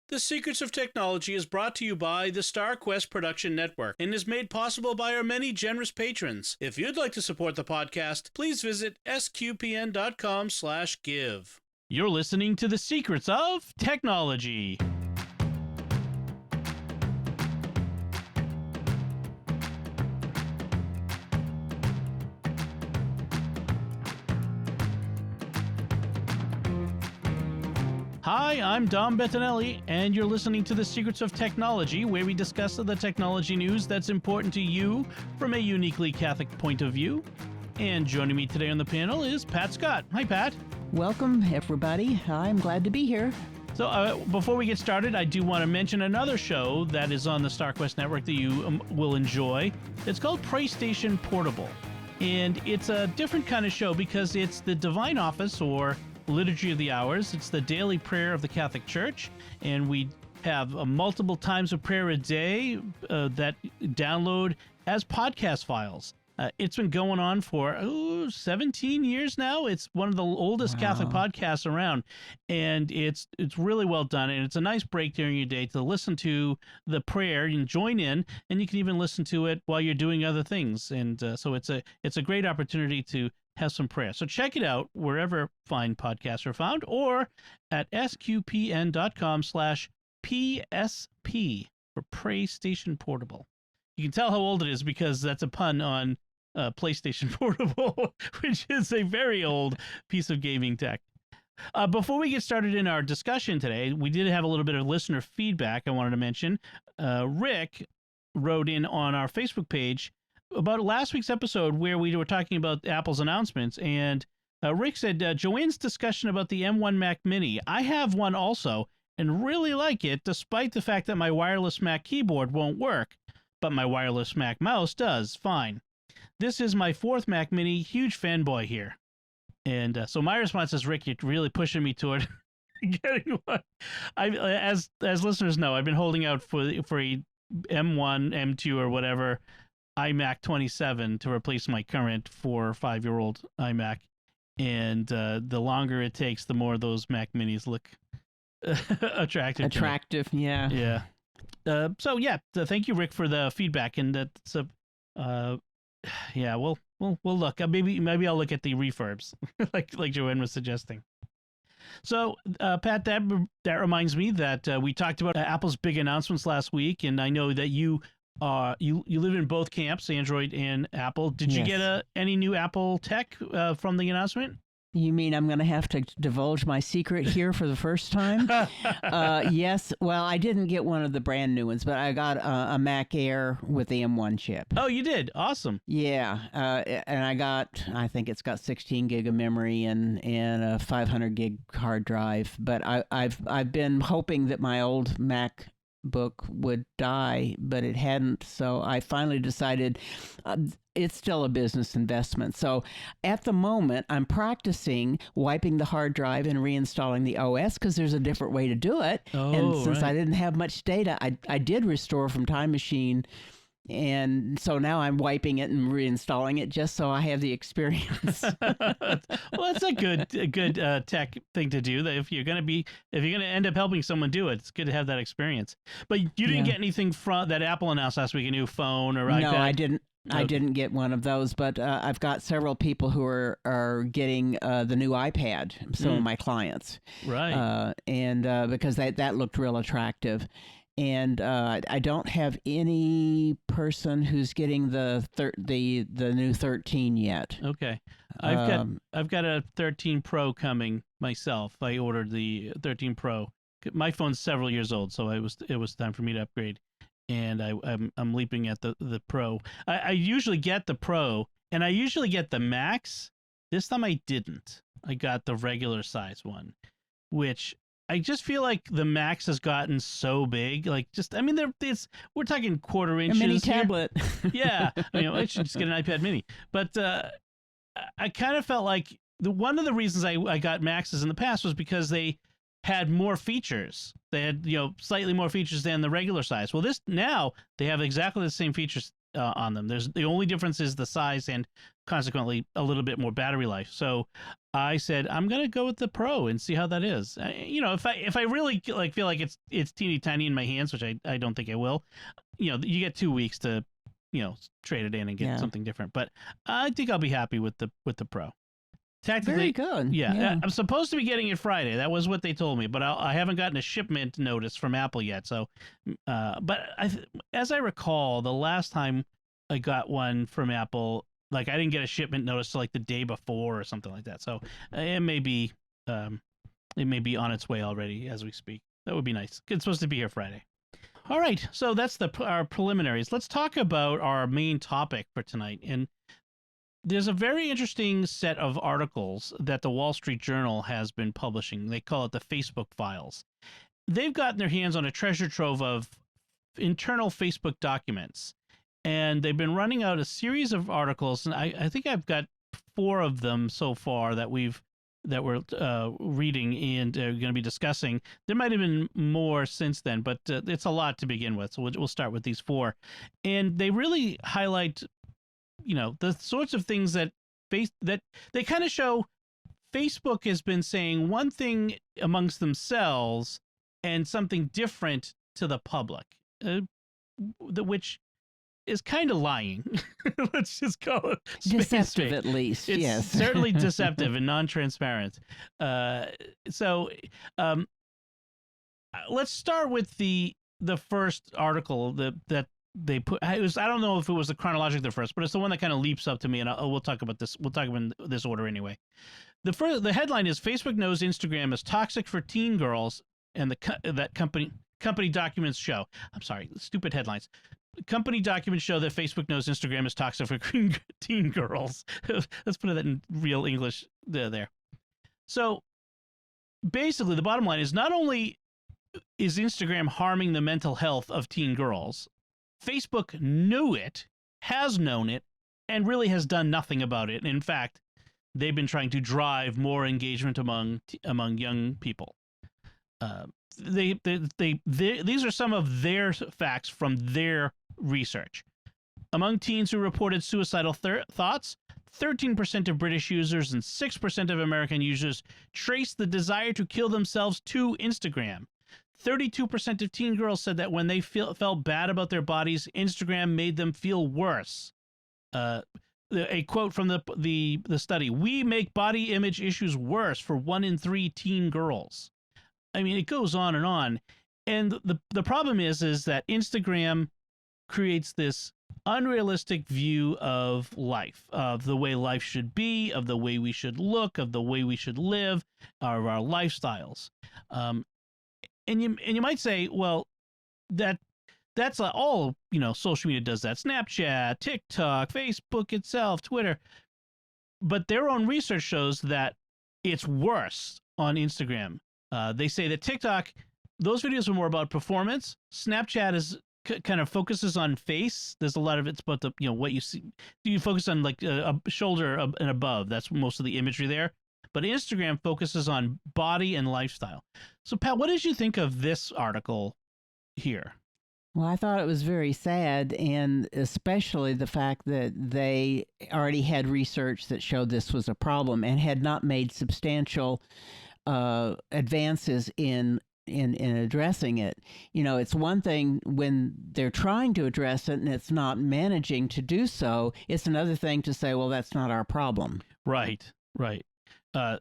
The Secrets of Technology is brought to you by the StarQuest Production Network and is made possible by our many generous patrons. If you'd like to support the podcast, please visit sqpn.com/give. You're listening to The Secrets of Technology. Hi, I'm Dom Bettinelli, and you're listening to The Secrets of Technology, where we discuss the technology news that's important to you from a uniquely Catholic point of view. And joining me today on the panel is Pat Scott. Hi, Pat. Welcome, everybody. I'm glad to be here. So before we get started, I do want to mention another show that is on the StarQuest Network that you will enjoy. It's called PlayStation Portable, and it's a different kind of show because it's the Divine Office, or Liturgy of the Hours. It's the daily prayer of the Catholic Church, and we have multiple times of prayer a day that download as podcast files. It's been going on for 17 years now. It's one of the oldest Catholic podcasts around, and it's really well done, and it's a nice break during your day to listen to the prayer. You can join in, and you can even listen to it while you're doing other things, and so it's a great opportunity to have some prayer. So check it out wherever fine podcasts are found, or at sqpn.com/PSP for PlayStation Portable. You can tell how old it is because that's a pun on PlayStation Portable, which is a very old piece of gaming tech. Before we get started in our discussion today, we did have a little bit of listener feedback I wanted to mention. Rick wrote in on our Facebook page about last week's episode where we were talking about Apple's announcements, and Rick said, Joanne's discussion about the M1 Mac Mini. I have one also and really like it, despite the fact that my wireless Mac keyboard won't work, but my wireless Mac mouse does fine. This is my fourth Mac Mini, huge fanboy here. And so my response is, Rick, you're really pushing me toward getting one. As listeners know, I've been holding out for a M1, M2, or whatever iMac 27 to replace my current 4 or 5-year-old iMac, and the longer it takes, the more those Mac Minis look attractive. Yeah. So thank you, Rick, for the feedback, and that's we'll look. Maybe I'll look at the refurbs, like Joanne was suggesting. So, Pat, that reminds me that we talked about Apple's big announcements last week, and I know that you live in both camps, Android and Apple. Did you get any new Apple tech from the announcement? You mean I'm going to have to divulge my secret here for the first time? Yes. Well, I didn't get one of the brand new ones, but I got a Mac Air with the M1 chip. Oh, you did? Awesome. Yeah. And I think it's got 16 gig of memory and a 500 gig hard drive. But I've been hoping that my old Mac book would die, but it hadn't, so I finally decided it's still a business investment. So at the moment, I'm practicing wiping the hard drive and reinstalling the OS, because there's a different way to do it. And since I didn't have much data, I did restore from Time Machine, and so now I'm wiping it and reinstalling it just so I have the experience. Well, that's a good tech thing to do. That if you're gonna end up helping someone do it, it's good to have that experience. But you didn't get anything from that Apple announced last week, a new phone or iPad? No, I didn't. I didn't get one of those, but I've got several people who are getting the new iPad. Some of my clients, right? And because that looked real attractive. And I don't have any person who's getting the new 13 yet. Okay, I've got a 13 Pro coming myself. I ordered the 13 Pro. My phone's several years old, so it was time for me to upgrade, and I'm leaping at the Pro. I usually get the Pro, and I usually get the Max. This time I didn't. I got the regular size one, which I just feel like the Max has gotten so big. We're talking quarter inches. A mini here. tablet. Yeah, I should just get an iPad Mini. But I kind of felt like one of the reasons I got Maxes in the past was because they had more features. They had slightly more features than the regular size. Well, now they have exactly the same features on them. The only difference is the size and consequently a little bit more battery life. So I said I'm gonna go with the Pro and see how that is. If I really like feel like it's teeny tiny in my hands, which I don't think I will. You get 2 weeks to trade it in and get something different. But I think I'll be happy with the Pro. Very Tactically, good. yeah. I'm supposed to be getting it Friday. That was what they told me, but I haven't gotten a shipment notice from Apple yet. So, but as I recall, the last time I got one from Apple, like I didn't get a shipment notice till like the day before or something like that. So it may be on its way already as we speak. That would be nice. It's supposed to be here Friday. All right, so that's our preliminaries. Let's talk about our main topic for tonight. And there's a very interesting set of articles that the Wall Street Journal has been publishing. They call it the Facebook Files. They've gotten their hands on a treasure trove of internal Facebook documents, and they've been running out a series of articles. And I think I've got 4 of them so far that we're reading and going to be discussing. There might have been more since then, but it's a lot to begin with. So we'll start with these 4, and they really highlight the sorts of things that they kind of show. Facebook has been saying one thing amongst themselves and something different to the public, which is kind of lying. Let's just call it deceptive, at least. It's yes, certainly deceptive and non-transparent. So let's start with the first article that they put. I don't know if it was the chronological first, but it's the one that kind of leaps up to me, and we'll talk about this. We'll talk about in this order anyway. The headline is Facebook knows Instagram is toxic for teen girls, and that company documents show. I'm sorry, stupid headlines. Company documents show that Facebook knows Instagram is toxic for teen girls. Let's put that in real English there. So basically, the bottom line is not only is Instagram harming the mental health of teen girls, Facebook knew it, has known it, and really has done nothing about it. In fact, they've been trying to drive more engagement among young people. These are some of their facts from their research. Among teens who reported suicidal thoughts, 13% of British users and 6% of American users traced the desire to kill themselves to Instagram. 32% of teen girls said that when they felt bad about their bodies, Instagram made them feel worse. A quote from the study: "We make body image issues worse for 1 in 3 teen girls." I mean, it goes on, and the problem is that Instagram creates this unrealistic view of life, of the way life should be, of the way we should look, of the way we should live, of our lifestyles. And you might say, well, that's all, social media does that. Snapchat, TikTok, Facebook itself, Twitter. But their own research shows that it's worse on Instagram. They say that TikTok, those videos are more about performance. Snapchat is kind of focuses on face. There's a lot of it's about the what you see. You focus on like a shoulder and above. That's most of the imagery there. But Instagram focuses on body and lifestyle. So, Pat, what did you think of this article here? Well, I thought it was very sad, and especially the fact that they already had research that showed this was a problem and had not made substantial advances in addressing it. It's one thing when they're trying to address it and it's not managing to do so. It's another thing to say, well, that's not our problem. Right. I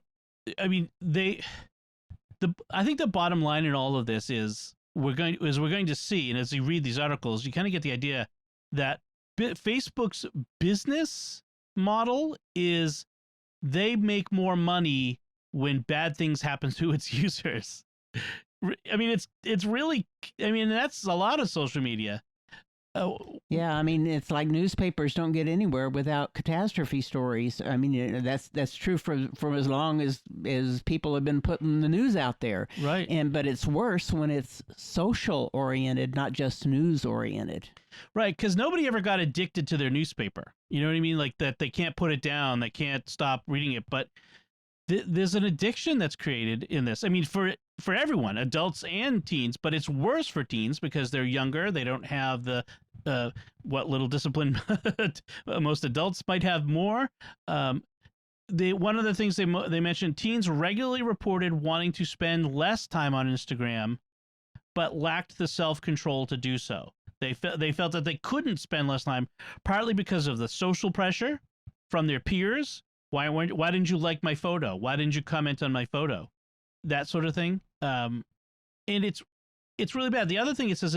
mean, I think the bottom line in all of this is we're going to see, and as you read these articles, you kind of get the idea that Facebook's business model is they make more money when bad things happen to its users. I mean, it's really, that's a lot of social media. Yeah, it's like newspapers don't get anywhere without catastrophe stories. That's true for as long as people have been putting the news out there. Right. But it's worse when it's social oriented, not just news oriented. Right, because nobody ever got addicted to their newspaper. You know what I mean? Like that they can't put it down, they can't stop reading it. But there's an addiction that's created in this. I mean, for everyone, adults and teens, but it's worse for teens because they're younger. They don't have the what little discipline most adults might have more. one of the things they mentioned, teens regularly reported wanting to spend less time on Instagram, but lacked the self-control to do so. They felt that they couldn't spend less time, partly because of the social pressure from their peers. Why didn't you like my photo? Why didn't you comment on my photo? That sort of thing. And it's really bad. The other thing, it says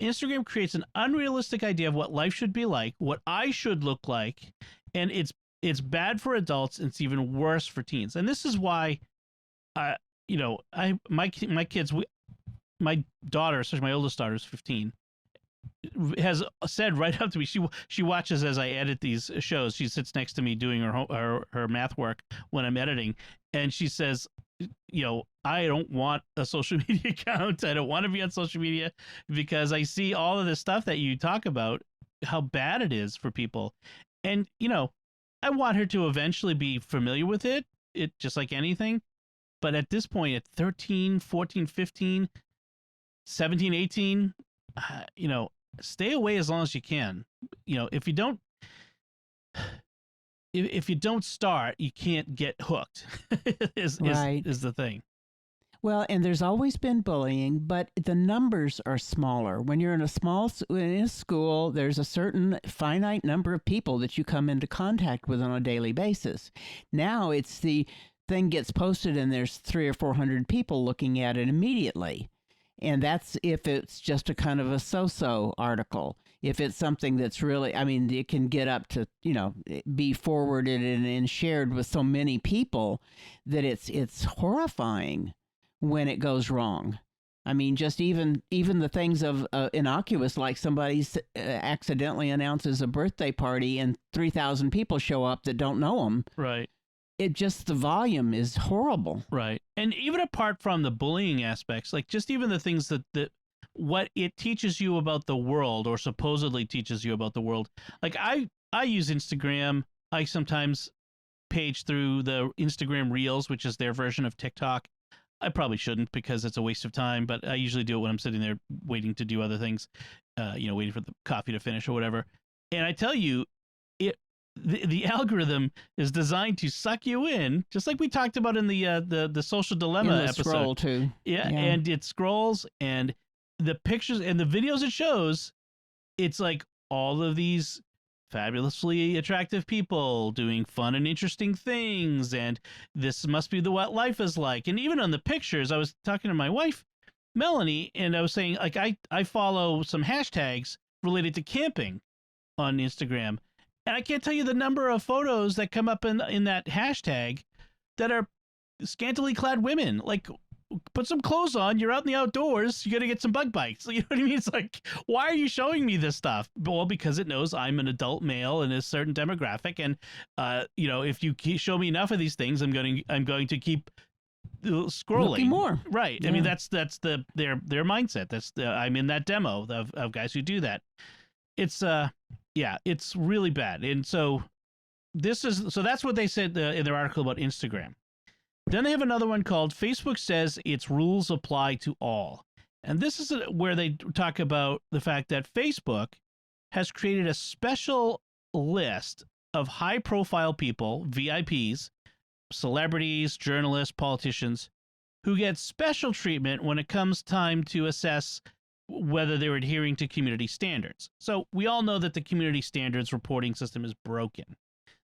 Instagram creates an unrealistic idea of what life should be like, what I should look like, and it's bad for adults, and it's even worse for teens. And this is why, my kids, my daughter, especially my oldest daughter, is 15, has said right up to me, she watches as I edit these shows. She sits next to me doing her math work when I'm editing, and she says, I don't want a social media account. I don't want to be on social media because I see all of this stuff that you talk about, how bad it is for people. And, I want her to eventually be familiar with it just like anything. But at this point, at 13, 14, 15, 17, 18, stay away as long as you can. If you don't start, you can't get hooked. is the thing. Well, and there's always been bullying, but the numbers are smaller. When you're in a school, there's a certain finite number of people that you come into contact with on a daily basis. Now it's the thing gets posted and there's 300 or 400 people looking at it immediately. And that's if it's just a kind of a so-so article. If it's something that's really, it can get up to, be forwarded and shared with so many people that it's horrifying when it goes wrong. Just even the things of innocuous, like somebody accidentally announces a birthday party and 3,000 people show up that don't know them. Right. The volume is horrible. Right. And even apart from the bullying aspects, like just even the things that what it teaches you about the world, or supposedly teaches you about the world. Like I use Instagram. I sometimes page through the Instagram Reels, which is their version of TikTok. I probably shouldn't because it's a waste of time, but I usually do it when I'm sitting there waiting to do other things, waiting for the coffee to finish or whatever. And I tell you, the algorithm is designed to suck you in, just like we talked about in the social dilemma episode. Scroll too. Yeah, and it scrolls, and the pictures and the videos it shows, it's like all of these fabulously attractive people doing fun and interesting things, and this must be what life is like. And even on the pictures, I was talking to my wife, Melanie, and I was saying, like, I follow some hashtags related to camping on Instagram. And I can't tell you the number of photos that come up in that hashtag that are scantily clad women. Like, put some clothes on. You're out in the outdoors. You're going to get some bug bites. You know what I mean? It's like, why are you showing me this stuff? Well, because it knows I'm an adult male in a certain demographic. And, if you show me enough of these things, I'm going to keep scrolling. Looking more. Right. Yeah. I mean, that's their mindset. I'm in that demo of guys who do that. It's, it's really bad. And so that's what they said in their article about Instagram. Then they have another one called Facebook says its rules apply to all. And this is where they talk about the fact that Facebook has created a special list of high-profile people, VIPs, celebrities, journalists, politicians, who get special treatment when it comes time to assess whether they're adhering to community standards. So we all know that the community standards reporting system is broken.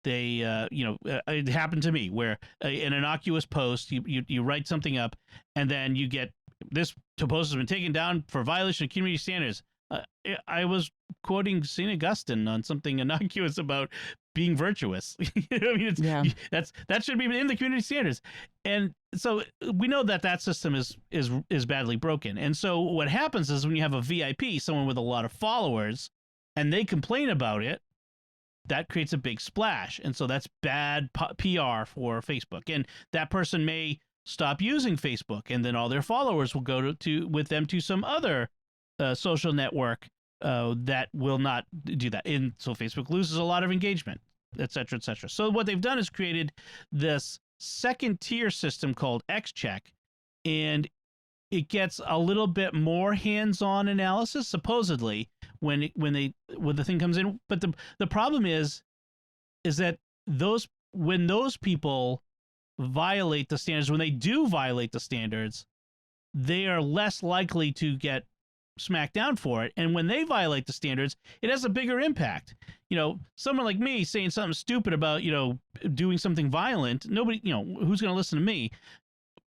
They, it happened to me where an innocuous post, you write something up, and then you get this post has been taken down for violation of community standards. I was quoting St. Augustine on something innocuous about being virtuous. That should be in the community standards. And so we know that system is badly broken. And so what happens is when you have a VIP, someone with a lot of followers, and they complain about it, that creates a big splash. And so that's bad PR for Facebook. And that person may stop using Facebook, and then all their followers will go to some other social network that will not do that. And so Facebook loses a lot of engagement, et cetera, et cetera. So what they've done is created this second tier system called XCheck, and it gets a little bit more hands-on analysis, supposedly, when the thing comes in. But the problem is that those when those people violate the standards, when they do violate the standards, they are less likely to get smacked down for it. And when they violate the standards, it has a bigger impact. Someone like me saying something stupid about, doing something violent, nobody, who's going to listen to me?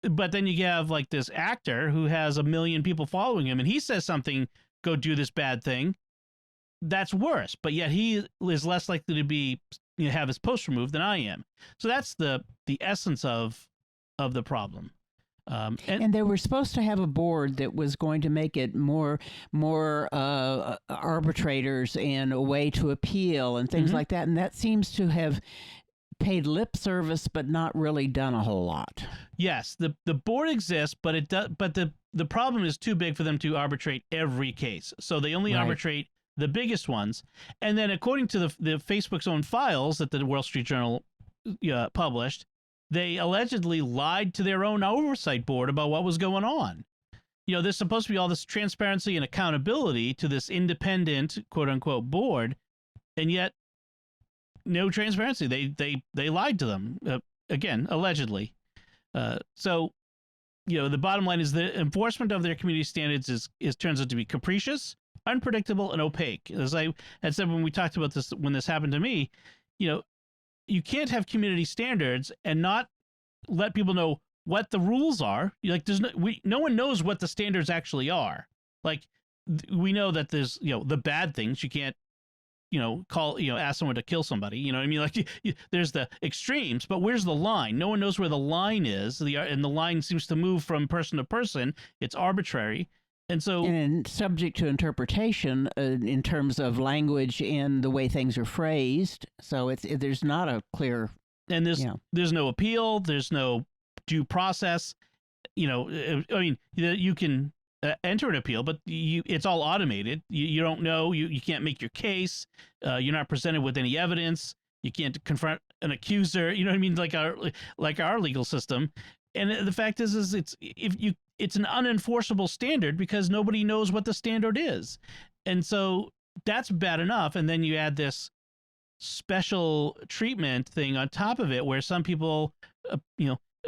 But then you have like this actor who has 1 million people following him, and he says something, go do this bad thing. That's worse. But yet he is less likely to be, have his post removed than I am. So that's the essence of the problem. And they were supposed to have a board that was going to make it more arbitrators and a way to appeal and things like that. And that seems to have paid lip service, but not really done a whole lot. Yes, the board exists, but it does. But the problem is too big for them to arbitrate every case. So they only arbitrate the biggest ones. And then according to the Facebook's own files that the Wall Street Journal published, they allegedly lied to their own oversight board about what was going on. There's supposed to be all this transparency and accountability to this independent, quote unquote, board, and yet no transparency. They lied to them again, allegedly. So, the bottom line is the enforcement of their community standards is turns out to be capricious, unpredictable, and opaque. As I had said when we talked about this, when this happened to me, you can't have community standards and not let people know what the rules are. Like no one knows what the standards actually are. Like we know that there's, the bad things you can't, ask someone to kill somebody, you know what I mean? Like there's the extremes, but where's the line? No one knows where the line is. And the line seems to move from person to person. It's arbitrary. And so, and subject to interpretation in terms of language and the way things are phrased. So there's not a clear. And there's no appeal. There's no due process. I mean, you can enter an appeal, but it's all automated. You don't know. You can't make your case. You're not presented with any evidence. You can't confront an accuser. You know what I mean? Like our legal system. And the fact is it's an unenforceable standard because nobody knows what the standard is. And so that's bad enough. And then you add this special treatment thing on top of it where some people,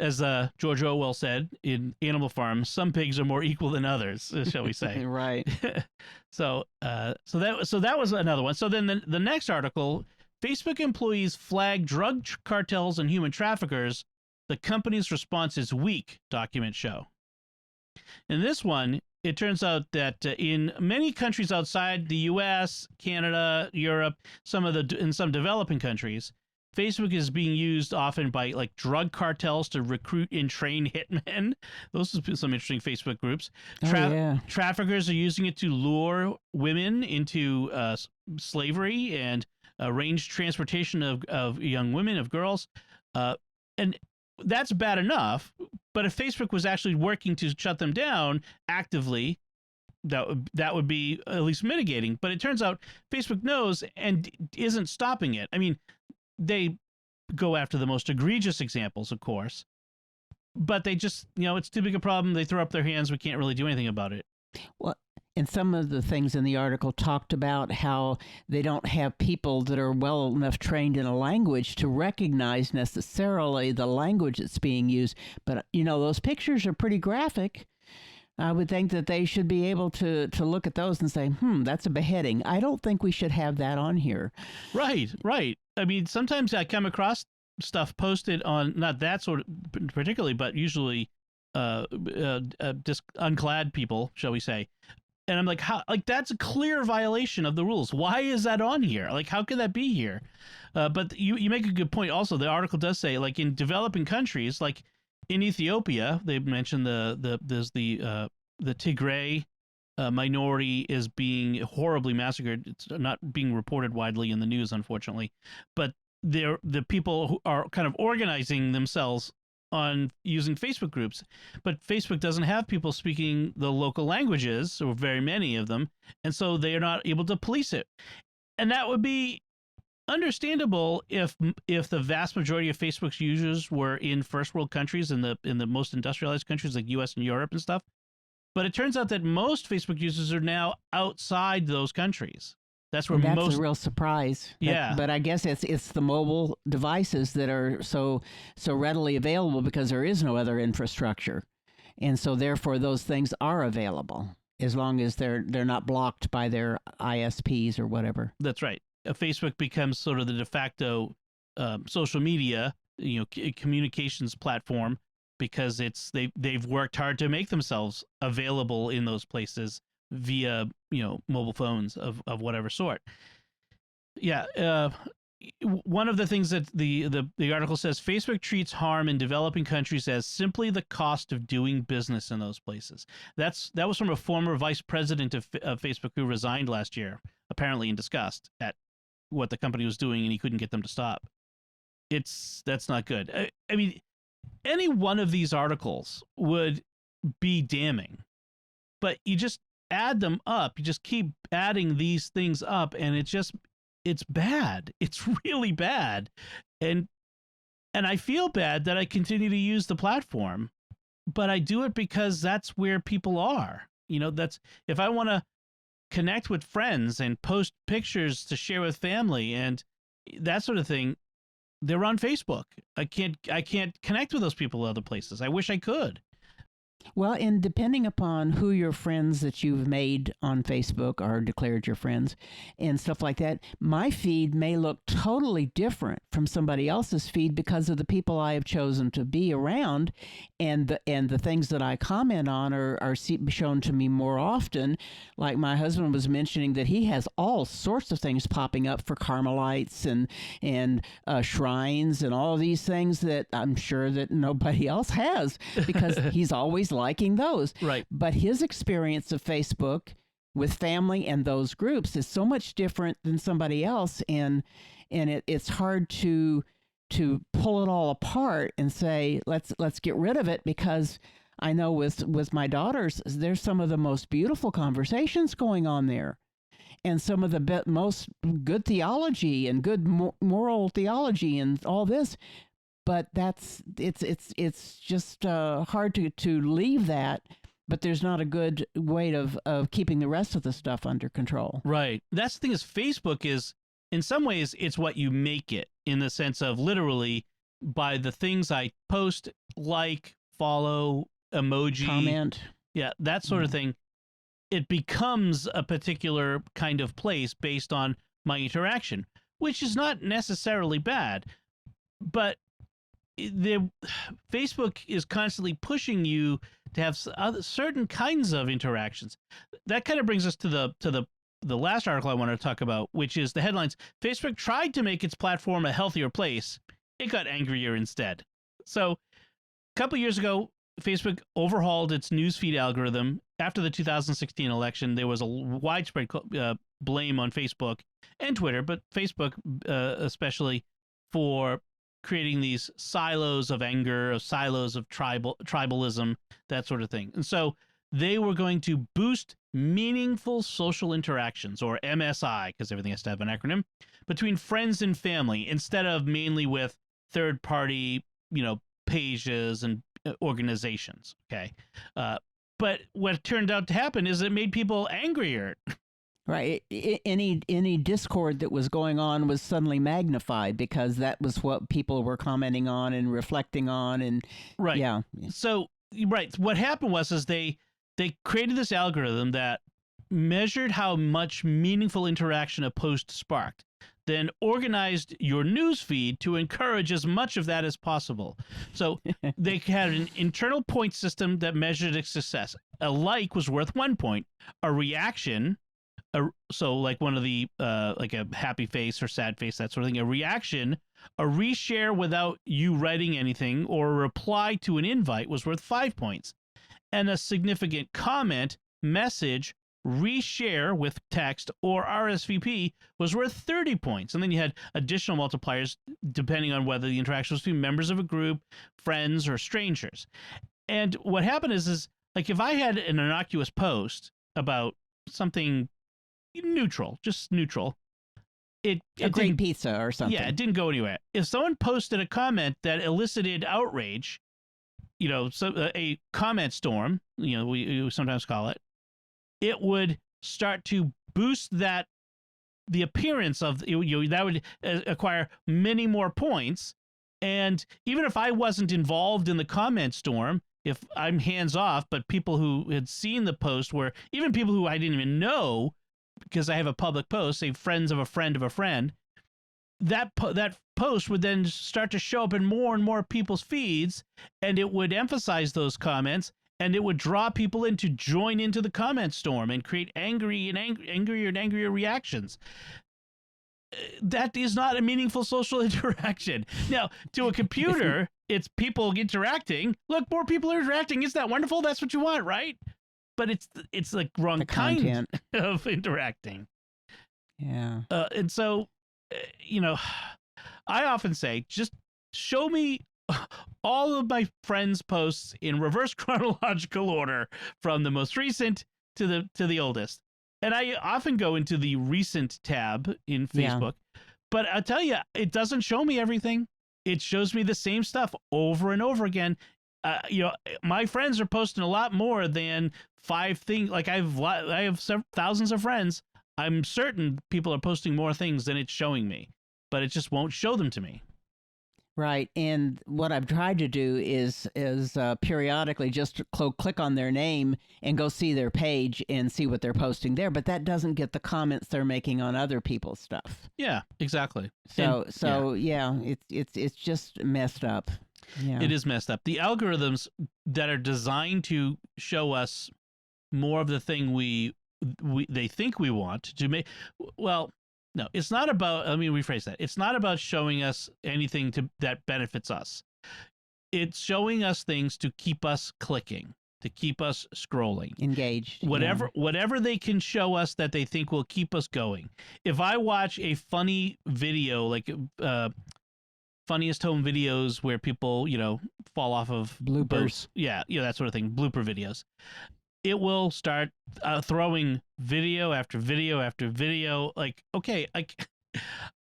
as George Orwell said in Animal Farm, some pigs are more equal than others, shall we say. Right. So that was another one. So then the next article, Facebook employees flag drug cartels and human traffickers. The company's response is weak, documents show. In this one, it turns out that in many countries outside the U.S., Canada, Europe, in some developing countries, Facebook is being used often by like drug cartels to recruit and train hitmen. Those are some interesting Facebook groups. Traffickers are using it to lure women into slavery and arrange transportation of young women, of girls. And that's bad enough, but if Facebook was actually working to shut them down actively, that would be at least mitigating. But it turns out Facebook knows and isn't stopping it. I mean, they go after the most egregious examples, of course, but they just, it's too big a problem. They throw up their hands. We can't really do anything about it. Well, and some of the things in the article talked about how they don't have people that are well enough trained in a language to recognize necessarily the language that's being used. But, those pictures are pretty graphic. I would think that they should be able to look at those and say, that's a beheading. I don't think we should have that on here. Right. I mean, sometimes I come across stuff posted on, not that sort of particularly, but usually just unclad people, shall we say. And I'm like, how? Like, that's a clear violation of the rules. Why is that on here? Like, how could that be here? But you make a good point. Also, the article does say, like, in developing countries, like in Ethiopia, they mentioned the Tigray minority is being horribly massacred. It's not being reported widely in the news, unfortunately. But the people who are kind of organizing themselves on using Facebook groups, but Facebook doesn't have people speaking the local languages, or very many of them, and so they are not able to police it. And that would be understandable if the vast majority of Facebook's users were in first world countries, in the most industrialized countries like US and Europe and stuff. But it turns out that most Facebook users are now outside those countries. That's where And that's most a real surprise. yeah. But I guess it's the mobile devices that are so readily available because there is no other infrastructure, and so therefore those things are available as long as they're not blocked by their ISPs or whatever. That's right. Facebook becomes sort of the de facto social media, communications platform because they've worked hard to make themselves available in those places via mobile phones of whatever sort. Yeah. One of the things that the article says, Facebook treats harm in developing countries as simply the cost of doing business in those places. That was from a former vice president of Facebook who resigned last year, apparently in disgust at what the company was doing, and he couldn't get them to stop. That's not good. I mean, any one of these articles would be damning, but you just add them up. You just keep adding these things up, and it's bad. It's really bad. And I feel bad that I continue to use the platform, but I do it because that's where people are. That's if I want to connect with friends and post pictures to share with family and that sort of thing, they're on Facebook. I can't connect with those people other places. I wish I could. Well, and depending upon who your friends that you've made on Facebook or declared your friends and stuff like that, my feed may look totally different from somebody else's feed because of the people I have chosen to be around, and the things that I comment on are shown to me more often. Like my husband was mentioning that he has all sorts of things popping up for Carmelites and shrines and all of these things that I'm sure that nobody else has because he's always liking those. Right. But his experience of Facebook with family and those groups is so much different than somebody else, and it's hard to pull it all apart and say let's get rid of it, because I know with my daughters there's some of the most beautiful conversations going on there and some of the most good theology and good moral theology and all this. But it's just hard to leave that. But there's not a good way of keeping the rest of the stuff under control. Right. That's the thing is Facebook is, in some ways, it's what you make it, in the sense of literally by the things I post, like, follow, emoji. Comment. Yeah, that sort of thing. It becomes a particular kind of place based on my interaction, which is not necessarily bad. But Facebook is constantly pushing you to have certain kinds of interactions. That kind of brings us to the last article I want to talk about, which is the headlines. Facebook tried to make its platform a healthier place. It got angrier instead. So a couple years ago, Facebook overhauled its newsfeed algorithm. After the 2016 election, there was a widespread blame on Facebook and Twitter, but Facebook especially, for creating these silos of anger, of silos of tribalism, that sort of thing. And so they were going to boost meaningful social interactions, or MSI, because everything has to have an acronym, between friends and family, instead of mainly with third-party, pages and organizations. Okay, but what turned out to happen is it made people angrier. Right. Any discord that was going on was suddenly magnified because that was what people were commenting on and reflecting on, and right. Yeah. So right, what happened was they created this algorithm that measured how much meaningful interaction a post sparked, then organized your news feed to encourage as much of that as possible. So they had an internal point system that measured its success. A like was worth 1 point. A reaction, so like one of the like a happy face or sad face, that sort of thing, a reaction, a reshare without you writing anything, or a reply to an invite was worth 5 points. And a significant comment, message, reshare with text, or RSVP was worth 30 points. And then you had additional multipliers depending on whether the interaction was between members of a group, friends, or strangers. And what happened is like if I had an innocuous post about something neutral, just neutral, it great pizza or something. Yeah, it didn't go anywhere. If someone posted a comment that elicited outrage, so a comment storm, we sometimes call it, it would start to boost that the appearance of that would acquire many more points. And even if I wasn't involved in the comment storm, if I'm hands off, but people who had seen the post were even people who I didn't even know because I have a public post, say friends of a friend of a friend, that post would then start to show up in more and more people's feeds, and it would emphasize those comments, and it would draw people in to join into the comment storm and create angrier and angrier reactions. That is not a meaningful social interaction. Now, to a computer, it's people interacting. Look, more people are interacting. Isn't that wonderful? That's what you want, right? But it's like wrong kind of interacting. Yeah. And so, I often say, just show me all of my friends' posts in reverse chronological order from the most recent to the oldest. And I often go into the recent tab in Facebook, but I'll tell you, it doesn't show me everything. It shows me the same stuff over and over again. My friends are posting a lot more than 5 things. Like I have thousands of friends. I'm certain people are posting more things than it's showing me, but it just won't show them to me. Right. And what I've tried to do is periodically just click on their name and go see their page and see what they're posting there. But that doesn't get the comments they're making on other people's stuff. Yeah, exactly. It's just messed up. Yeah. It is messed up. The algorithms that are designed to show us more of the thing they think we want to make. Well, no, it's not about, let me rephrase that. It's not about showing us anything that benefits us. It's showing us things to keep us clicking, to keep us scrolling. Engaged. Whatever they can show us that they think will keep us going. If I watch a funny video, like funniest home videos where people, fall off of bloopers. Boats, that sort of thing, blooper videos. It will start throwing video after video after video. Like, okay,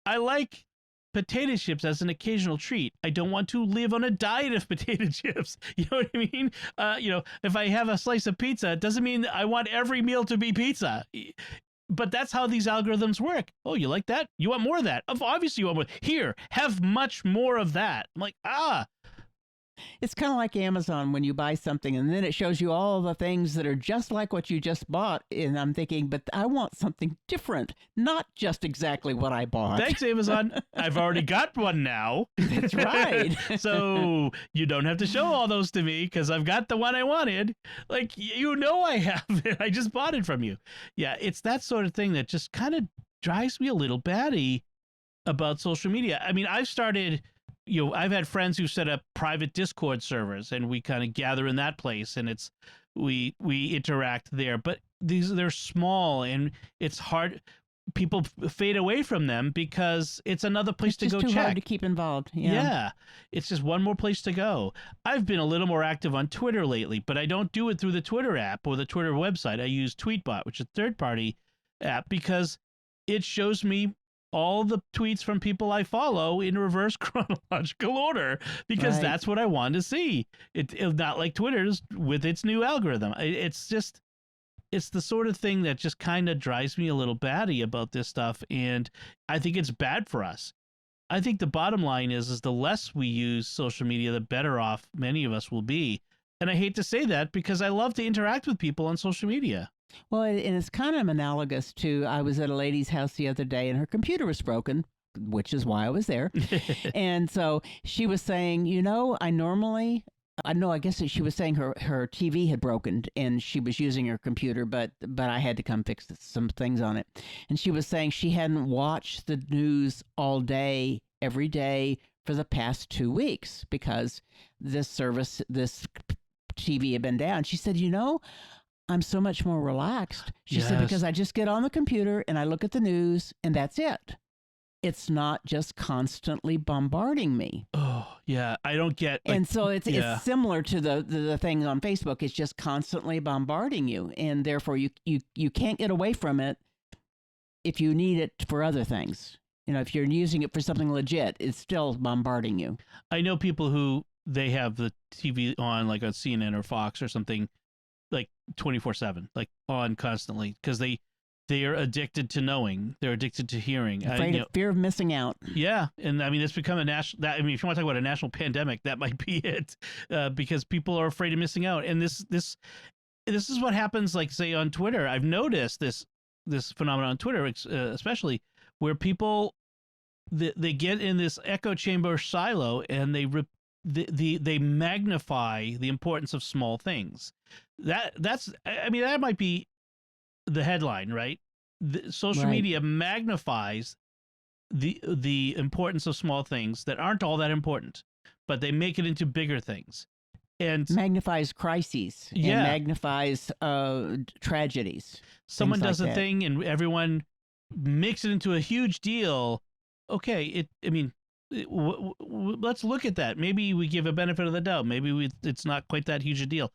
I like potato chips as an occasional treat. I don't want to live on a diet of potato chips. You know what I mean? If I have a slice of pizza, it doesn't mean I want every meal to be pizza. But that's how these algorithms work. Oh, you like that? You want more of that? Obviously, you want more. Here, have much more of that. I'm like, It's kind of like Amazon when you buy something and then it shows you all the things that are just like what you just bought. And I'm thinking, but I want something different, not just exactly what I bought. Thanks, Amazon. I've already got one now. That's right. So you don't have to show all those to me because I've got the one I wanted. Like, I have it. I just bought it from you. Yeah, it's that sort of thing that just kind of drives me a little batty about social media. I mean, I've started... I've had friends who set up private Discord servers, and we kind of gather in that place, and we interact there. But they're small, and it's hard. People fade away from them because it's another place to go check. It's too hard to keep involved. Yeah, it's just one more place to go. I've been a little more active on Twitter lately, but I don't do it through the Twitter app or the Twitter website. I use Tweetbot, which is a third-party app, because it shows me all the tweets from people I follow in reverse chronological order because that's what I want to see. It's not like Twitter's with its new algorithm. It's the sort of thing that just kind of drives me a little batty about this stuff, and I think it's bad for us. I think the bottom line is the less we use social media, the better off many of us will be. And I hate to say that because I love to interact with people on social media. Well, and it's kind of analogous to, I was at a lady's house the other day and her computer was broken, which is why I was there. And so she was saying, I guess she was saying her TV had broken and she was using her computer, but I had to come fix some things on it. And she was saying she hadn't watched the news all day, every day for the past 2 weeks because this TV had been down. She said, I'm so much more relaxed. She said, because I just get on the computer and I look at the news and that's it. It's not just constantly bombarding me. Oh, yeah. I don't get... and so it's similar to the thing on Facebook. It's just constantly bombarding you. And therefore, you can't get away from it if you need it for other things. If you're using it for something legit, it's still bombarding you. I know people who they have the TV on, like on CNN or Fox or something, like 24/7, like on constantly, because they they are addicted to knowing. They're addicted to hearing. Fear of missing out. Yeah, and I mean it's become a national. I mean, if you want to talk about a national pandemic, that might be it, because people are afraid of missing out. And this is what happens. Like say on Twitter, I've noticed this phenomenon on Twitter, especially where people they get in this echo chamber silo and they magnify the importance of small things. That's I mean that might be the headline, right? Social Right. media magnifies the importance of small things that aren't all that important, but they make it into bigger things. And Magnifies crises and Yeah. magnifies tragedies. someone things does like a that. thing and everyone makes it into a huge deal. Okay, let's look at that. Maybe we give a benefit of the doubt. Maybe it's not quite that huge a deal.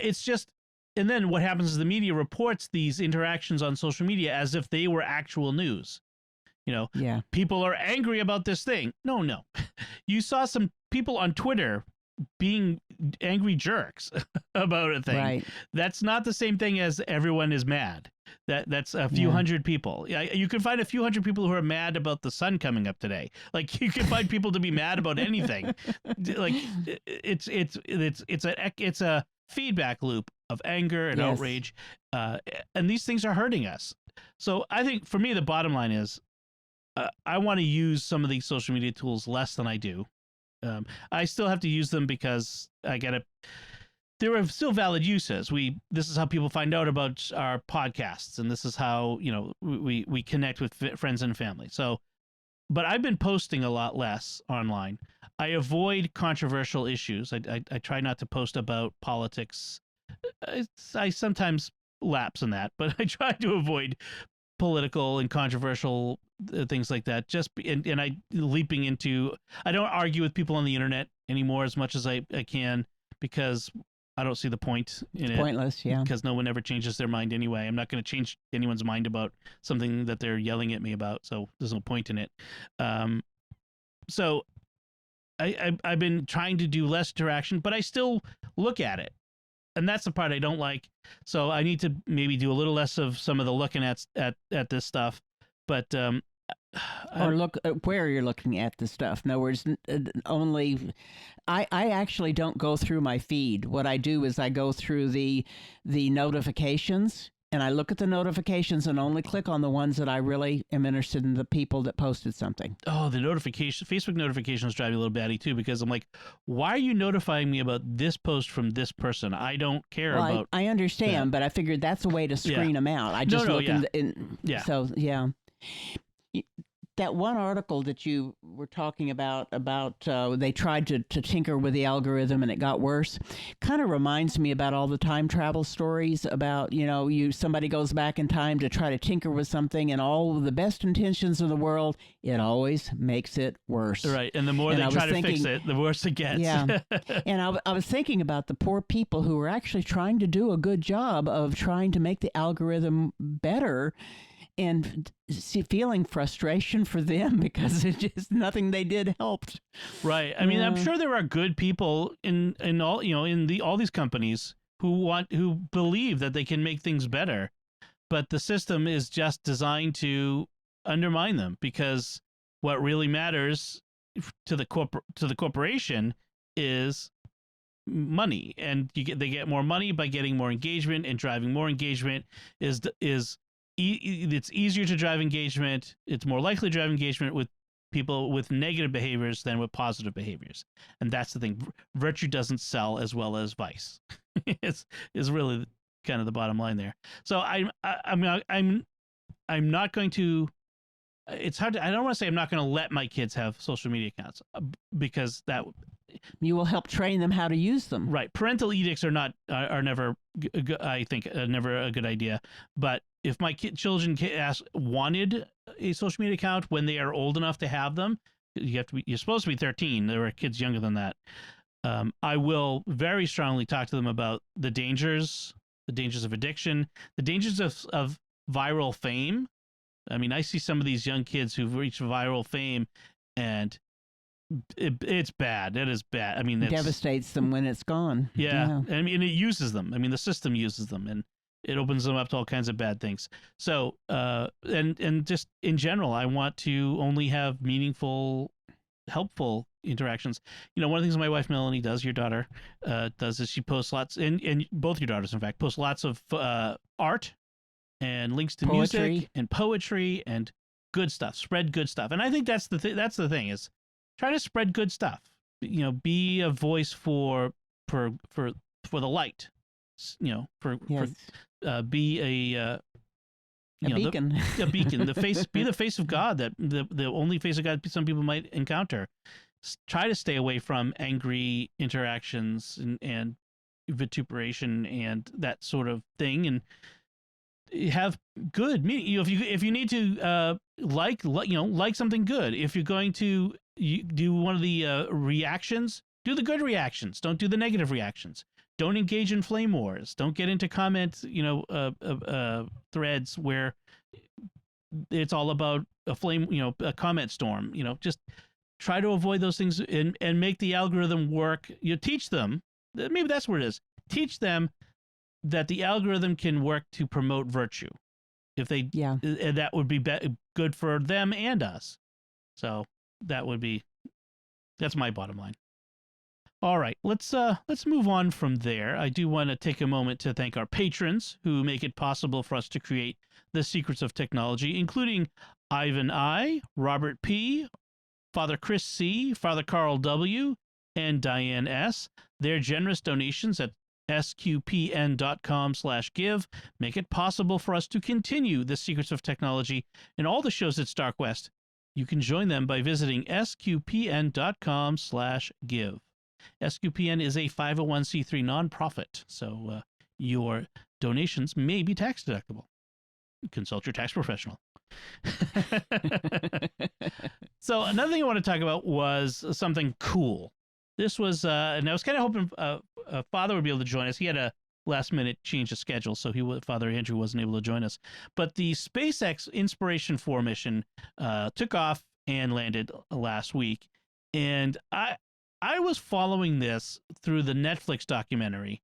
It's just, and then what happens is the media reports these interactions on social media as if they were actual news. Yeah. People are angry about this thing. No. You saw some people on Twitter being angry jerks about a thing. Right. That's not the same thing as everyone is mad. That's a few Yeah. hundred people. You can find a few hundred people who are mad about the sun coming up today. Like you can find people to be mad about anything. Like it's a feedback loop of anger and Yes. outrage, and these things are hurting us. So I think for me the bottom line is I want to use some of these social media tools less than I do. I still have to use them because there are still valid uses. This is how people find out about our podcasts, and this is how we connect with friends and family. So, but I've been posting a lot less online. I avoid controversial issues. I try not to post about politics. I sometimes lapse in that, but I try to avoid political and controversial things like that. And I leaping into. I don't argue with people on the internet anymore as much as I can, because I don't see the point in it. Pointless. Yeah. Because no one ever changes their mind anyway. I'm not going to change anyone's mind about something that they're yelling at me about, so there's no point in it. So I've been trying to do less interaction, but I still look at it, and that's the part I don't like. So I need to maybe do a little less of some of the looking at this stuff. But Or look where you're looking at the stuff. In other words, only I actually don't go through my feed. What I do is I go through the notifications, and I look at the notifications and only click on the ones that I really am interested in, the people that posted something. Oh, the Facebook notifications drive me a little batty too, because I'm like, why are you notifying me about this post from this person? I don't care Well, about. I understand, but I figured that's a way to screen them out. I just look Yeah. So yeah. That one article that you were talking about they tried to tinker with the algorithm and it got worse, kind of reminds me about all the time travel stories about, somebody goes back in time to try to tinker with something, and all the best intentions of the world, it always makes it worse. Right, and the more they try to fix it, the worse it gets. Yeah, and I was thinking about the poor people who were actually trying to do a good job of trying to make the algorithm better, and feeling frustration for them because it's just nothing they did helped. Right. I mean, I'm sure there are good people in all all these companies who believe that they can make things better, but the system is just designed to undermine them, because what really matters to the corporation is money, and they get more money by getting more engagement, and driving more engagement it's easier to drive engagement. It's more likely to drive engagement with people with negative behaviors than with positive behaviors, and that's the thing. Virtue doesn't sell as well as vice. is really kind of the bottom line there. So I'm not going to. It's hard to. I don't want to say I'm not going to let my kids have social media accounts, because that. You will help train them how to use them. Right. Parental edicts are never, I think, never a good idea. But if my children wanted a social media account when they are old enough to have them, you're supposed to be 13. There are kids younger than that. I will very strongly talk to them about the dangers of addiction, the dangers of viral fame. I mean, I see some of these young kids who've reached viral fame, and it's bad. It is bad. I mean, it devastates them when it's gone. Yeah. I mean, it uses them. I mean, the system uses them, and It opens them up to all kinds of bad things. So, and just in general, I want to only have meaningful, helpful interactions. One of the things my wife Melanie does, your daughter, does is she posts lots, and both your daughters, in fact, post lots of art and links to music and poetry and good stuff. Spread good stuff, and I think that's the that's the thing is try to spread good stuff. Be a voice for the light. Be a beacon. A beacon. Be the face of God, that the only face of God some people might encounter. Try to stay away from angry interactions and vituperation and that sort of thing, and have good meaning. If you need to like something good, if you're going to do one of the reactions, do the good reactions. Don't do the negative reactions. Don't engage in flame wars. Don't get into comment threads where it's all about a flame, a comment storm. Just try to avoid those things and make the algorithm work. You teach them, maybe that's where it is. Teach them that the algorithm can work to promote virtue. If they, that would be good for them and us. So that's my bottom line. All right, let's move on from there. I do want to take a moment to thank our patrons who make it possible for us to create the secrets of technology, including Ivan I, Robert P, Father Chris C, Father Carl W, and Diane S. Their generous donations at sqpn.com/give make it possible for us to continue the secrets of technology and all the shows at Stark West. You can join them by visiting sqpn.com/give. SQPN is a 501c3 nonprofit, so your donations may be tax deductible. Consult your tax professional. So another thing I want to talk about was something cool. This was, and I was kind of hoping Father would be able to join us. He had a last-minute change of schedule, so Father Andrew wasn't able to join us. But the SpaceX Inspiration 4 mission took off and landed last week, and I was following this through the Netflix documentary,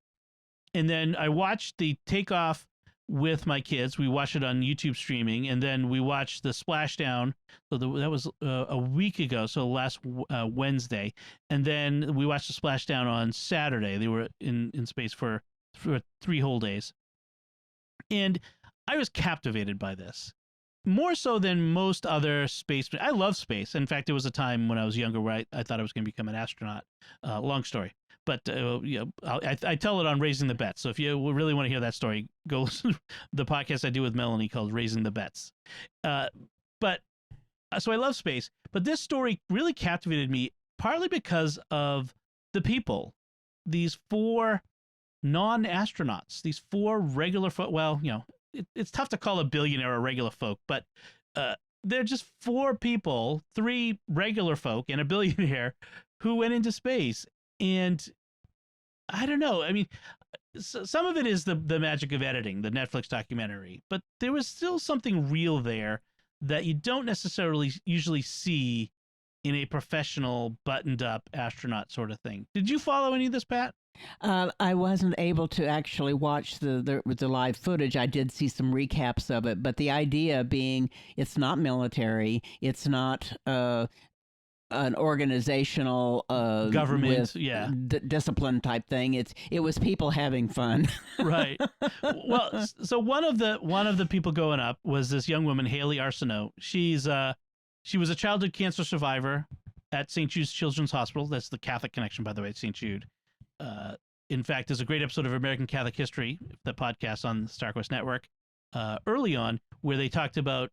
and then I watched the takeoff with my kids. We watched it on YouTube streaming, and then we watched the splashdown. So that was a week ago, so last Wednesday, and then we watched the splashdown on Saturday. They were in space for 3 whole days, and I was captivated by this. More so than most other space. I love space. In fact, there was a time when I was younger where I thought I was going to become an astronaut. Long story. But I tell it on Raising the Bets. So if you really want to hear that story, go listen to the podcast I do with Melanie called Raising the Bets. So I love space. But this story really captivated me, partly because of the people. These 4 non-astronauts, these 4 regular folk. Well, it's tough to call a billionaire a regular folk, but they're just 4 people, 3 regular folk and a billionaire who went into space. And I don't know. I mean, some of it is the magic of editing, the Netflix documentary, but there was still something real there that you don't necessarily usually see in a professional, buttoned-up astronaut sort of thing. Did you follow any of this, Pat? I wasn't able to actually watch the live footage. I did see some recaps of it, but the idea being it's not military, it's not an organizational government discipline type thing. It was people having fun. Right. Well, so one of the people going up was this young woman, Haley Arsenault. She was a childhood cancer survivor at St. Jude's Children's Hospital. That's the Catholic connection, by the way, St. Jude. In fact, there's a great episode of American Catholic History, the podcast on the Stark West Network, early on, where they talked about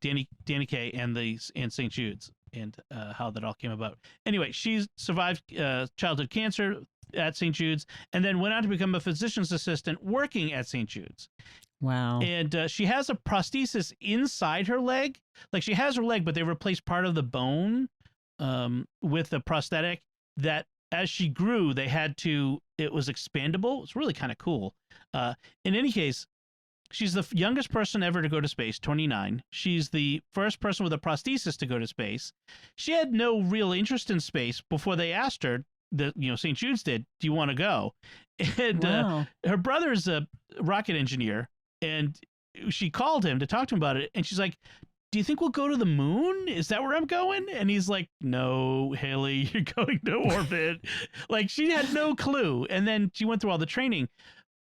Danny Kaye and St. Jude's and how that all came about. Anyway, she survived childhood cancer at St. Jude's and then went on to become a physician's assistant working at St. Jude's. Wow. And she has a prosthesis inside her leg. Like, she has her leg, but they replaced part of the bone with a prosthetic that, as she grew, it was expandable. It's really kind of cool. In any case, she's the youngest person ever to go to space, 29. She's the first person with a prosthesis to go to space. She had no real interest in space before they asked her the St. Jude's did. Do you want to go? And Wow. her brother's a rocket engineer, and she called him to talk to him about it. And she's like, "Do you think we'll go to the moon? Is that where I'm going?" And he's like, "No, Haley, you're going to orbit." Like, she had no clue. And then she went through all the training.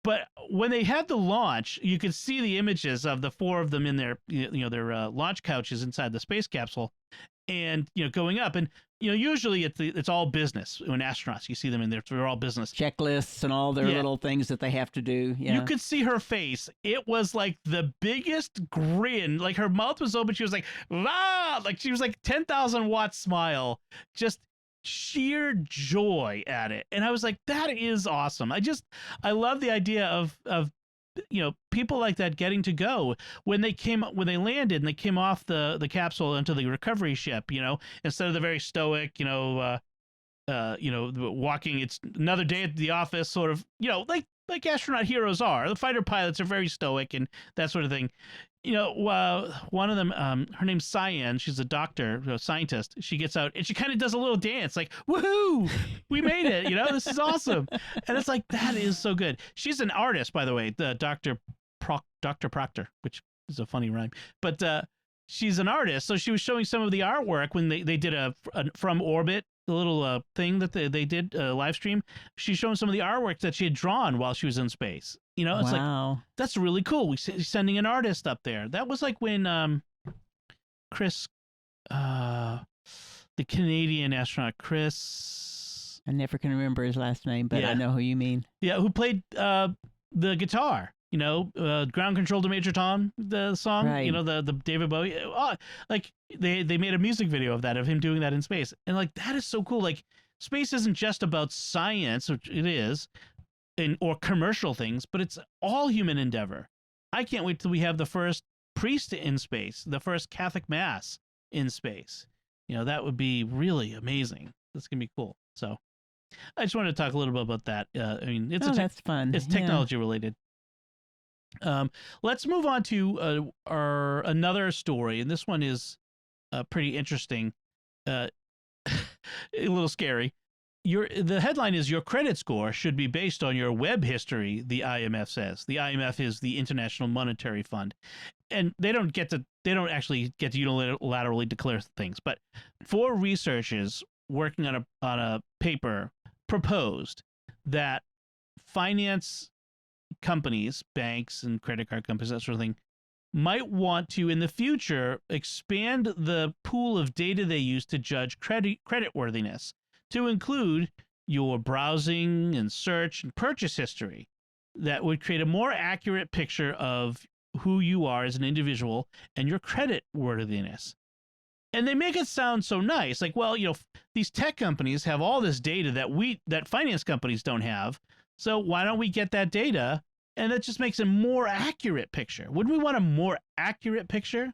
But when they had the launch, you could see the images of the four of them in their their launch couches inside the space capsule, and going up. And usually it's all business. When astronauts, you see them in there, they're all business Checklists and all their little things that they have to do. Yeah. You could see her face. It was like the biggest grin. Like, her mouth was open. She was like, "Ah!" Like, she was like 10,000-watt smile, just sheer joy at it. And I was like, that is awesome. I love the idea of people like that getting to go. When they landed and they came off the capsule into the recovery ship, instead of the very stoic, walking, it's another day at the office, sort of, like astronaut heroes are. The fighter pilots are very stoic and that sort of thing. One of them, her name's Cyan. She's a doctor, a scientist. She gets out and she kind of does a little dance, like, "Woohoo! We made it! This is awesome!" And it's like, that is so good. She's an artist, by the way, the Dr. Proctor, which is a funny rhyme, but she's an artist. So she was showing some of the artwork when they did a from orbit, the little thing that they did live stream. She's showing some of the artwork that she had drawn while she was in space. It's like, that's really cool. We're sending an artist up there. That was like when Chris, the Canadian astronaut, Chris. I never can remember his last name, but I know who you mean. Yeah, who played the guitar. Ground Control to Major Tom, the song. Right. The David Bowie. Like, they made a music video of that, of him doing that in space, and like, that is so cool. Like, space isn't just about science, which it is, or commercial things, but it's all human endeavor. I can't wait till we have the first priest in space, the first Catholic mass in space. That would be really amazing. That's gonna be cool. So I just wanted to talk a little bit about that. That's fun. It's technology related. Let's move on to our another story, and this one is pretty interesting. A little scary. The headline is, "Your credit score should be based on your web history," the IMF says. The IMF is the International Monetary Fund, and they don't actually get to unilaterally declare things, but 4 researchers working on a paper proposed that finance companies, banks and credit card companies, that sort of thing, might want to, in the future, expand the pool of data they use to judge creditworthiness to include your browsing and search and purchase history. That would create a more accurate picture of who you are as an individual and your creditworthiness. And they make it sound so nice, like, well, these tech companies have all this data that finance companies don't have. So why don't we get that data? And that just makes a more accurate picture. Wouldn't we want a more accurate picture?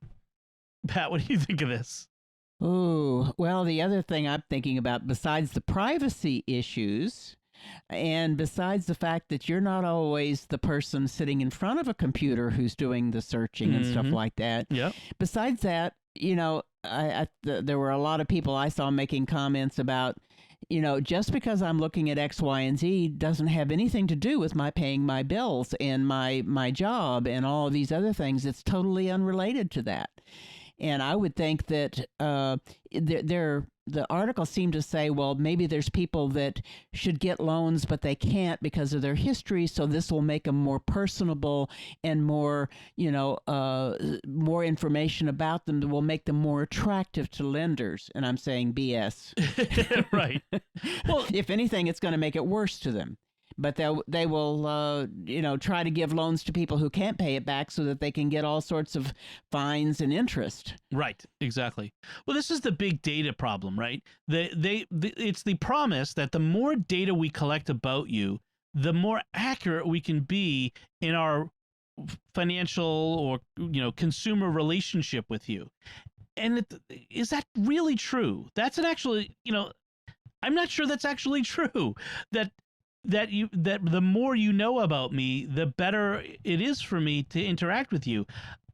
Pat, what do you think of this? Oh, well, the other thing I'm thinking about, besides the privacy issues, and besides the fact that you're not always the person sitting in front of a computer who's doing the searching and stuff like that. Yeah. Besides that, there were a lot of people I saw making comments about, just because I'm looking at X, Y, and Z doesn't have anything to do with my paying my bills and my job and all of these other things. It's totally unrelated to that. And I would think that the article seemed to say, well, maybe there's people that should get loans, but they can't because of their history. So this will make them more personable and more, more information about them that will make them more attractive to lenders. And I'm saying BS. Right. Well, if anything, it's going to make it worse to them. But they will, try to give loans to people who can't pay it back so that they can get all sorts of fines and interest. Right, exactly. Well, this is the big data problem, right? It's the promise that the more data we collect about you, the more accurate we can be in our financial or consumer relationship with you. And is that really true? That's I'm not sure that's actually true. That the more you know about me, the better it is for me to interact with you.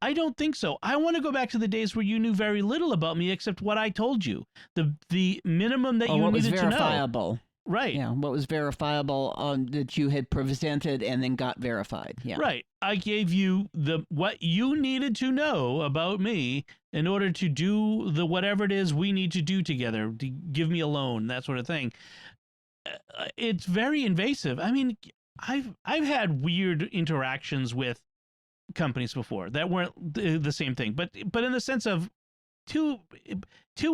I don't think so. I want to go back to the days where you knew very little about me except what I told you. The minimum that you what needed was to know. verifiable. Right. Yeah, what was verifiable that you had presented and then got verified. Yeah. Right. I gave you what you needed to know about me in order to do the whatever it is we need to do together, to give me a loan, that sort of thing. It's very invasive. I mean, I've had weird interactions with companies before that weren't the same thing, but in the sense of too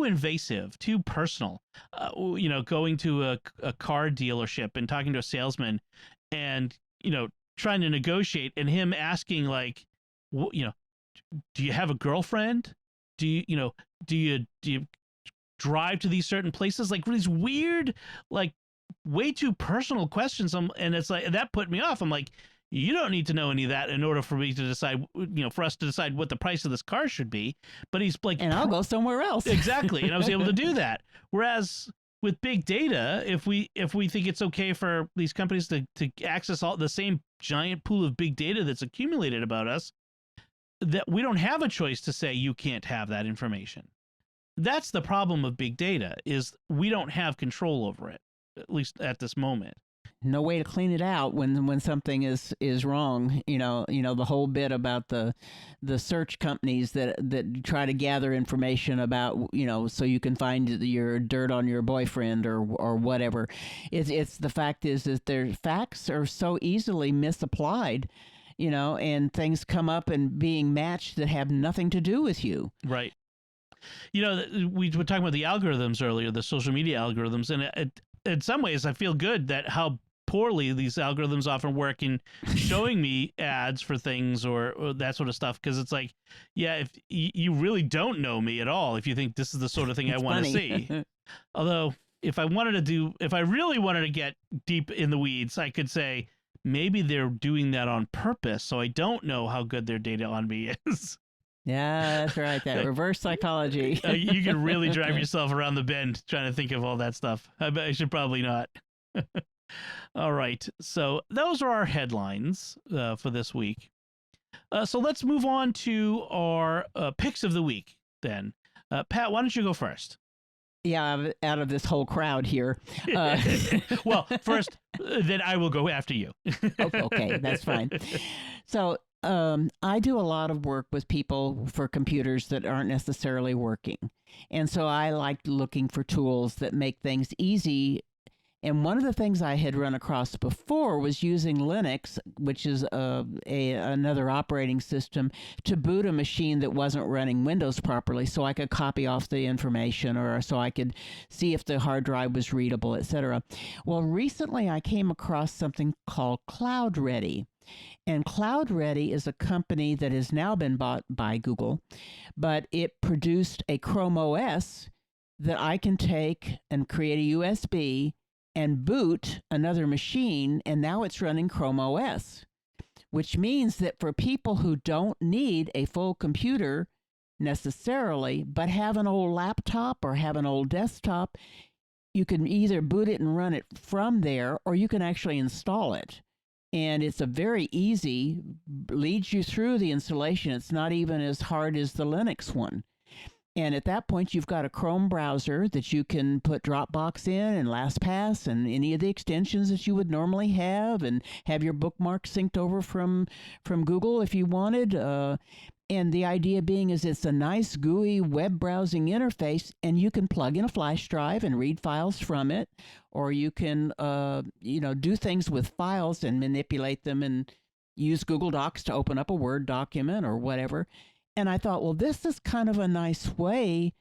invasive, too personal. Going to a car dealership and talking to a salesman, and trying to negotiate, and him asking like, do you have a girlfriend? Do you drive to these certain places? Like these weird, like way too personal questions. And it's like that put me off. I'm like, you don't need to know any of that in order for me to decide, for us to decide what the price of this car should be. But he's like, and I'll go somewhere else. Exactly. And I was able to do that. Whereas with big data, if we think it's okay for these companies to access all the same giant pool of big data that's accumulated about us, that we don't have a choice to say you can't have that information. That's the problem of big data, is we don't have control over it, at least at this moment. No way to clean it out when something is wrong. The whole bit about the search companies that try to gather information about, so you can find your dirt on your boyfriend or whatever. It's the fact is that their facts are so easily misapplied, and things come up and being matched that have nothing to do with you. Right. We were talking about the algorithms earlier, the social media algorithms, and in some ways I feel good that how poorly these algorithms often work in showing me ads for things or that sort of stuff, because it's like, yeah, if you really don't know me at all if you think this is the sort of thing I want to see. Although if I really wanted to get deep in the weeds, I could say maybe they're doing that on purpose so I don't know how good their data on me is. Yeah, that's right. That reverse psychology. You can really drive yourself around the bend trying to think of all that stuff. I bet I should probably not. All right. So those are our headlines for this week. So let's move on to our picks of the week then. Pat, why don't you go first? Yeah, out of this whole crowd here. Well, first, then I will go after you. Okay, that's fine. So I do a lot of work with people for computers that aren't necessarily working. And so I like looking for tools that make things easy. And one of the things I had run across before was using Linux, which is another operating system, to boot a machine that wasn't running Windows properly, so I could copy off the information, or so I could see if the hard drive was readable, etc. Well, recently I came across something called Cloud Ready. And Cloud Ready is a company that has now been bought by Google, but it produced a Chrome OS that I can take and create a USB and boot another machine, and now it's running Chrome OS, which means that for people who don't need a full computer necessarily, but have an old laptop or have an old desktop, you can either boot it and run it from there, or you can actually install it. And it's a very easy, leads you through the installation. It's not even as hard as the Linux one. And at that point, you've got a Chrome browser that you can put Dropbox in and LastPass and any of the extensions that you would normally have, and have your bookmarks synced over from Google if you wanted. And the idea being is it's a nice GUI web browsing interface, and you can plug in a flash drive and read files from it, or you can do things with files and manipulate them and use Google Docs to open up a Word document or whatever. And I thought, well, this is kind of a nice way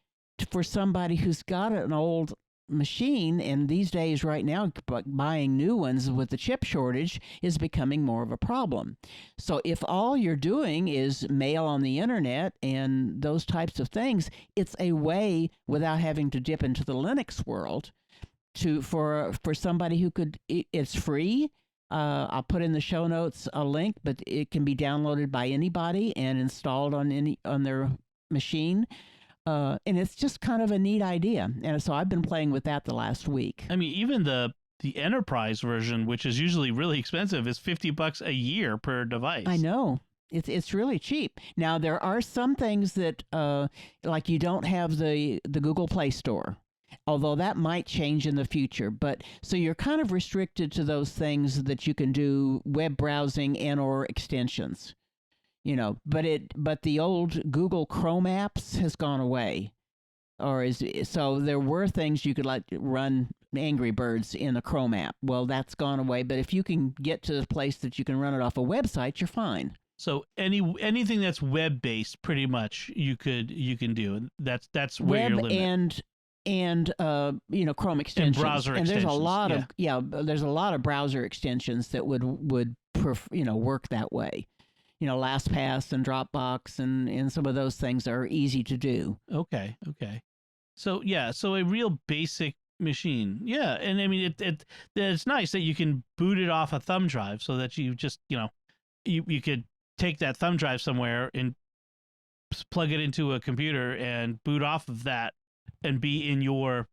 for somebody who's got an old machine, and these days right now buying new ones with the chip shortage is becoming more of a problem. So if all you're doing is mail on the internet and those types of things, it's a way, without having to dip into the Linux world, for somebody who could, it's free. I'll put in the show notes a link, but it can be downloaded by anybody and installed on their machine. And it's just kind of a neat idea. And so I've been playing with that the last week. I mean, even the enterprise version, which is usually really expensive, is $50 a year per device. I know. It's really cheap. Now, there are some things that, like you don't have the Google Play Store. although that might change in the future. But so you're kind of restricted to those things that you can do web browsing and or extensions. But the old Google Chrome apps has gone away. So there were things you could like run Angry Birds in a Chrome app. Well, that's gone away. But if you can get to the place that you can run it off a website, you're fine. So anything that's web based, pretty much you can do. That's where Web your limit. and Chrome extensions. And browser and there's extensions, there's a lot of browser extensions that would work that way. LastPass and Dropbox and some of those things are easy to do. Okay. So a real basic machine. Yeah, and I mean it's nice that you can boot it off a thumb drive, so that you just you could take that thumb drive somewhere and plug it into a computer and boot off of that and be in your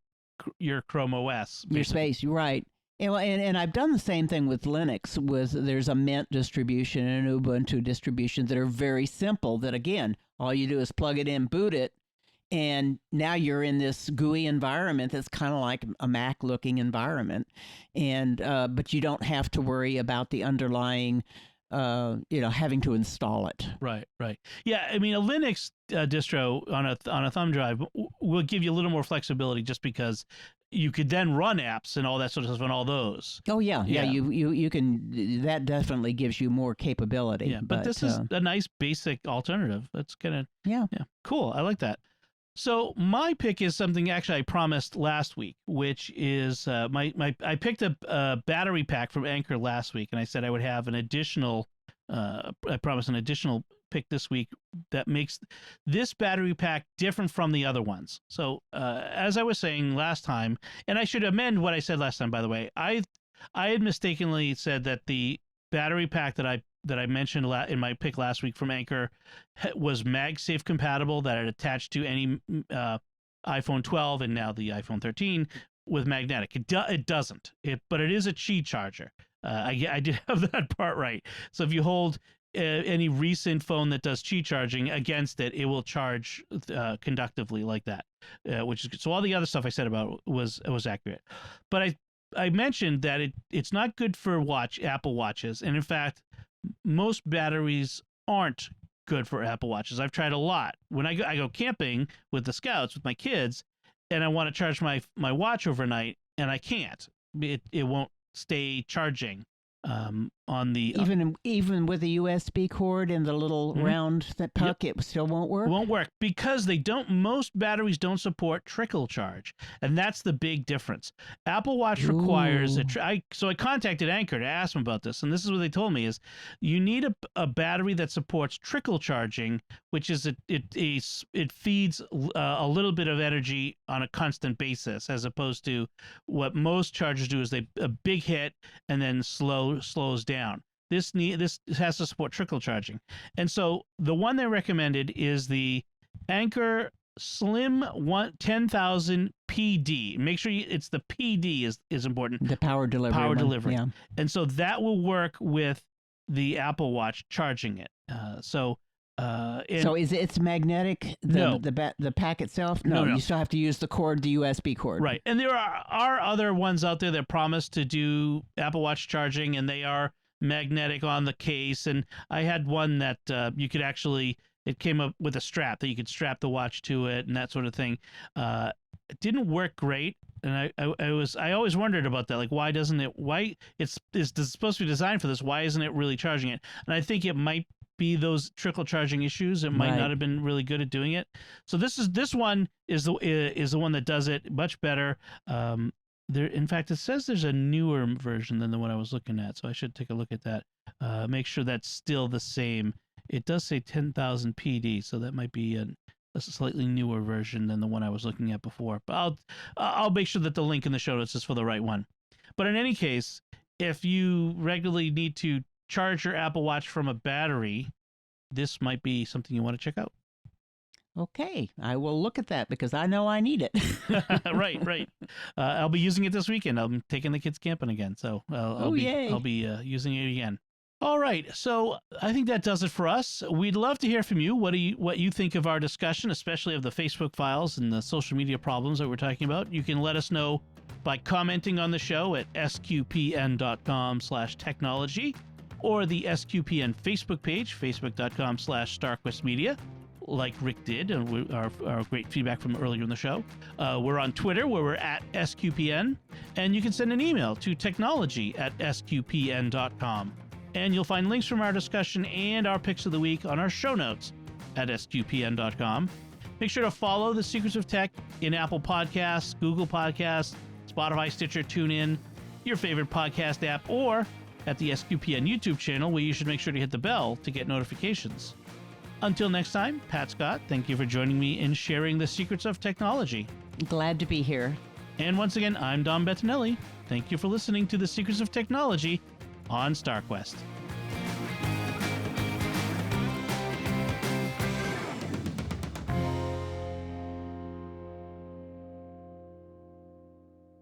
Chrome OS. Basically. Your space, you're right. And I've done the same thing with Linux. There's a Mint distribution and an Ubuntu distribution that are very simple. That again, all you do is plug it in, boot it, and now you're in this GUI environment that's kind of like a Mac-looking environment, and but you don't have to worry about the underlying, having to install it. Right. Yeah, I mean a Linux distro on a thumb drive will give you a little more flexibility, just because you could then run apps and all that sort of stuff on all those. Oh yeah. You can. That definitely gives you more capability. Yeah, but this is a nice basic alternative. That's kind of yeah, cool. I like that. So my pick is something actually I promised last week, which is I picked a battery pack from Anker last week, and I said I would have an additional. I promised an additional pick this week that makes this battery pack different from the other ones. So as I was saying last time, and I should amend what I said last time, by the way, I had mistakenly said that the battery pack that I mentioned in my pick last week from Anker was MagSafe compatible, that it attached to any iPhone 12 and now the iPhone 13 with magnetic. It doesn't. But it is a Qi charger. I did have that part right. So if you hold any recent phone that does Qi charging against it, it will charge conductively like that, which is good. So all the other stuff I said about was accurate. But I mentioned that it's not good for Apple Watches, and in fact, most batteries aren't good for Apple Watches. I've tried a lot. When I go camping with the Scouts with my kids, and I want to charge my watch overnight, and I can't. It won't stay charging on the even with the USB cord and the little round puck, it still won't work. It won't work because most batteries don't support trickle charge, and that's the big difference. Apple Watch requires so I contacted Anker to ask them about this, and this is what they told me: is you need a battery that supports trickle charging, which is it feeds a little bit of energy on a constant basis, as opposed to what most chargers do is a big hit and then slows down. This has to support trickle charging, and so the one they recommended is the Anker Slim 10,000 PD. Make sure it's the PD is important. The power delivery. Yeah. And so that will work with the Apple Watch charging it. So it's magnetic? The pack itself? No, you still have to use the USB cord. Right. And there are other ones out there that promise to do Apple Watch charging, and they are magnetic on the case. And I had one that you could actually, it came up with a strap that you could strap the watch to it and that sort of thing. It didn't work great. And I always wondered about that. Like, why it's supposed to be designed for this. Why isn't it really charging it? And I think it might be those trickle charging issues. It might not have been really good at doing it. So this one is the one that does it much better. In fact, it says there's a newer version than the one I was looking at, so I should take a look at that. Make sure that's still the same. It does say 10,000 PD, so that might be a slightly newer version than the one I was looking at before. But I'll make sure that the link in the show notes is for the right one. But in any case, if you regularly need to charge your Apple Watch from a battery, this might be something you want to check out. Okay, I will look at that because I know I need it. Right. I'll be using it this weekend. I'm taking the kids camping again, so I'll be using it again. All right, so I think that does it for us. We'd love to hear from you. What you think of our discussion, especially of the Facebook files and the social media problems that we're talking about? You can let us know by commenting on the show at sqpn.com/technology or the SQPN Facebook page, facebook.com/StarQuestMedia, like Rick did, and our great feedback from earlier in the show. We're on Twitter, where we're at SQPN, and you can send an email to technology@sqpn.com. And you'll find links from our discussion and our picks of the week on our show notes at sqpn.com. Make sure to follow The Secrets of Tech in Apple Podcasts, Google Podcasts, Spotify, Stitcher, TuneIn, your favorite podcast app, or at the SQPN YouTube channel, where you should make sure to hit the bell to get notifications. Until next time, Pat Scott, thank you for joining me in sharing the secrets of technology. Glad to be here. And once again, I'm Don Bettinelli. Thank you for listening to The Secrets of Technology on StarQuest.